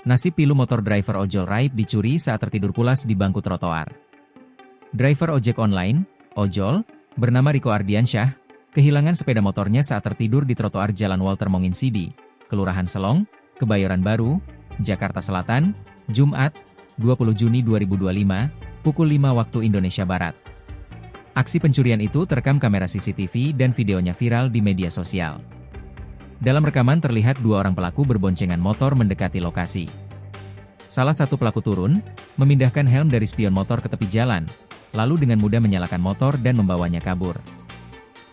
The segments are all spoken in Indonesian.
Nasib pilu motor driver ojol raib dicuri saat tertidur pulas di bangku trotoar. Driver ojek online, ojol, bernama Riko Ardiansyah, kehilangan sepeda motornya saat tertidur di trotoar Jalan Walter Monginsidi, Kelurahan Selong, Kebayoran Baru, Jakarta Selatan, Jumat, 20 Juni 2025, pukul 5 waktu Indonesia Barat. Aksi pencurian itu terekam kamera CCTV dan videonya viral di media sosial. Dalam rekaman terlihat dua orang pelaku berboncengan motor mendekati lokasi. Salah satu pelaku turun, memindahkan helm dari spion motor ke tepi jalan, lalu dengan mudah menyalakan motor dan membawanya kabur.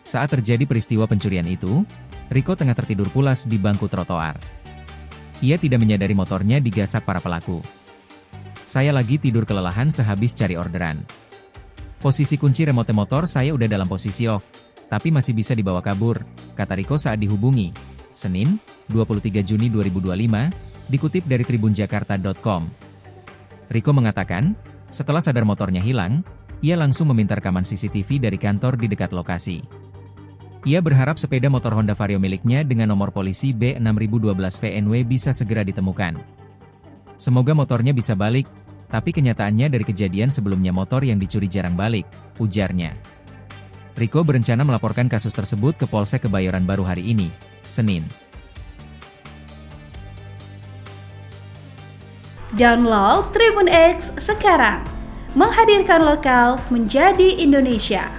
Saat terjadi peristiwa pencurian itu, Riko tengah tertidur pulas di bangku trotoar. Ia tidak menyadari motornya digasak para pelaku. "Saya lagi tidur kelelahan sehabis cari orderan. Posisi kunci remote motor saya udah dalam posisi off, tapi masih bisa dibawa kabur," kata Riko saat dihubungi Senin, 23 Juni 2025, dikutip dari tribunjakarta.com. Riko mengatakan, setelah sadar motornya hilang, ia langsung meminta rekaman CCTV dari kantor di dekat lokasi. Ia berharap sepeda motor Honda Vario miliknya dengan nomor polisi B6012VNW bisa segera ditemukan. "Semoga motornya bisa balik, tapi kenyataannya dari kejadian sebelumnya motor yang dicuri jarang balik," ujarnya. Riko berencana melaporkan kasus tersebut ke Polsek Kebayoran Baru hari ini, Senin. Download Tribun X sekarang, menghadirkan lokal menjadi Indonesia.